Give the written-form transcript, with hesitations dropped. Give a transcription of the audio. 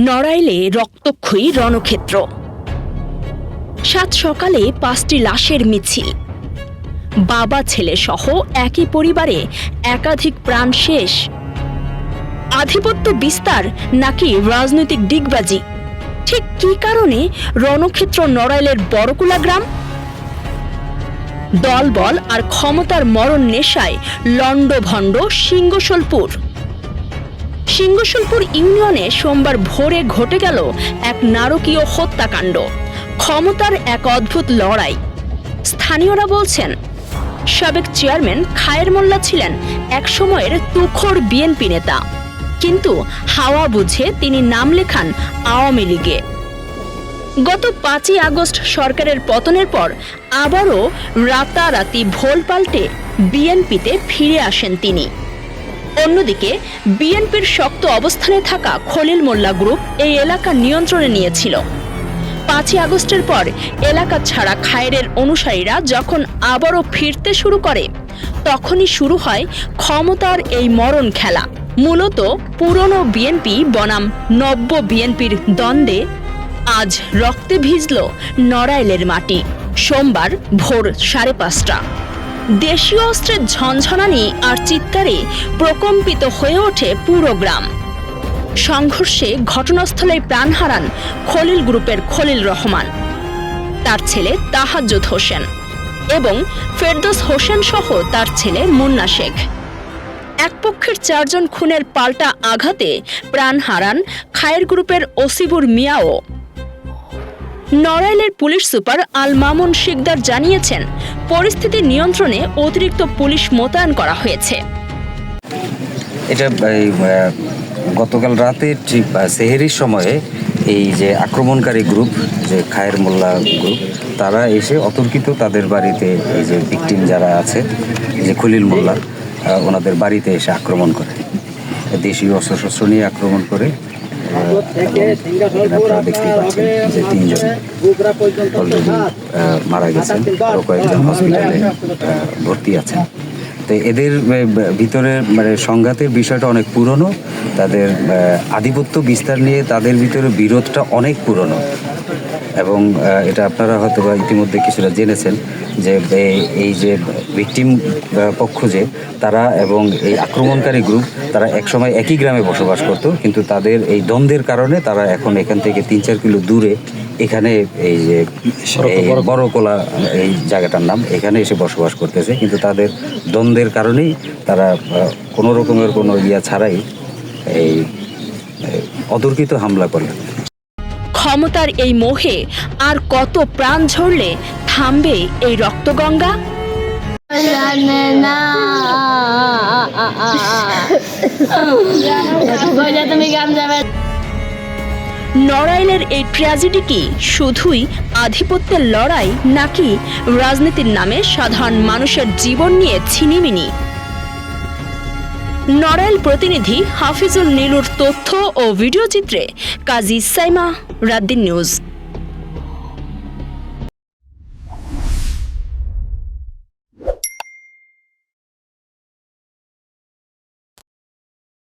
নড়াইলে রক্তক্ষয়ী রণক্ষেত্র। সাত সকালে 5টি লাশের মিছিল। বাবা ছেলে সহ একই পরিবারে একাধিক প্রাণ শেষ। আধিপত্য বিস্তার নাকি রাজনৈতিক ডিগবাজি? ঠিক কী কারণে রণক্ষেত্র নড়াইলের বড়কুলা গ্রাম? দলবল আর ক্ষমতার মরণ নেশায় লণ্ডভণ্ড সিংহশোলপুর। সিংহশোলপুর ইউনিয়নে সোমবার ভোরে ঘটে গেল এক নারকীয় হত্যাকাণ্ড। ক্ষমতার এক অদ্ভুত লড়াই। স্থানীয়রা বলছেন, সাবেক চেয়ারম্যান খায়ের মোল্লা ছিলেন একসময়ের তুখোড় বিএনপি নেতা, কিন্তু হাওয়া বুঝে তিনি নাম লেখান আওয়ামী লীগে। গত 5ই আগস্ট সরকারের পতনের পর আবারও রাতারাতি ভোল পাল্টে বিএনপিতে ফিরে আসেন তিনি। অন্যদিকে বিএনপির শক্ত অবস্থানে থাকা খলিল মোল্লা গ্রুপ এই এলাকা নিয়ন্ত্রণে নিয়েছিল। 5ই আগস্টের পর এলাকা ছাড়া খায়েরের অনুসারীরা যখন আবারও ফিরতে শুরু করে, তখনই শুরু হয় ক্ষমতার এই মরণ খেলা। মূলত পুরনো বিএনপি বনাম নব্য বিএনপির দ্বন্দ্বে আজ রক্তে ভিজল নড়াইলের মাটি। সোমবার ভোর 5:30টা দেশীয় অস্ত্রের ঝনঝনানি আর চিৎকারে প্রকম্পিত হয়ে ওঠে পুরো গ্রাম। সংঘর্ষে ঘটনাস্থলে প্রাণ হারান খলিল গ্রুপের খলিল রহমান, তার ছেলে তাহাজ্জুদ হোসেন এবং ফেরদৌস হোসেন সহ তার ছেলে মুন্না শেখ। এক পক্ষের 4 জন খুনের পাল্টা আঘাতে প্রাণ হারান খায়ের গ্রুপের ওসিবুর মিয়াও। নড়াইলের পুলিশ সুপার আল মামুন শিকদার জানিয়েছেন, পরিস্থিতি নিয়ন্ত্রণে অতিরিক্ত পুলিশ মোতায়েন করা হয়েছে। এটা গতকাল রাতে ঠিক সেহেরির সময়ে এই যে আক্রমণকারী গ্রুপ, যে খায়ের মোল্লা গ্রুপ, তারা এসে অতর্কিত তাদের বাড়িতে, এই যে ভিকটিম যারা আছে, এই যে খলিল মোল্লা, ওনাদের বাড়িতে এসে আক্রমণ করে, দেশীয় অস্ত্রশস্ত্র নিয়ে আক্রমণ করে। আপনারা দেখতেই পাচ্ছেন যে 3 জন অলরেডি মারা গেছেন, আরও কয়েকজন হসপিটালে ভর্তি আছেন। তো এদের ভিতরে সংঘাতের বিষয়টা অনেক পুরনো। তাদের আধিপত্য বিস্তার নিয়ে তাদের ভিতরে বিরোধটা অনেক পুরনো, এবং এটা আপনারা হয়তো বা ইতিমধ্যে কিছুটা জেনেছেন যে এই যে ভিকটিম পক্ষ, যে তারা এবং এই আক্রমণকারী গ্রুপ, তারা একসময় একই গ্রামে বসবাস করত, কিন্তু তাদের এই দ্বন্দ্বের কারণে তারা এখন এখান থেকে 3-4 কিলো দূরে, এখানে এই যে বড়কোলা এই জায়গাটার নাম, এখানে এসে বসবাস করতেছে। কিন্তু তাদের দ্বন্দ্বের কারণেই তারা কোনো রকমের কোনো ছাড়াই এই অতর্কিত হামলা করলেন। ক্ষমতার এই মোহে আর কত প্রাণ ঝরলে থামবে এই রক্তগঙ্গা? নড়াইলের এই ট্র্যাজেডি কি শুধুই আধিপত্যের লড়াই, নাকি রাজনীতির নামে সাধারণ মানুষের জীবন নিয়ে ছিনিমিনি? নড়াইল প্রতিনিধি হাফিজুল নীলুর তথ্য ও ভিডিও চিত্রে কাজী সাইমা, রাত দিন নিউজ।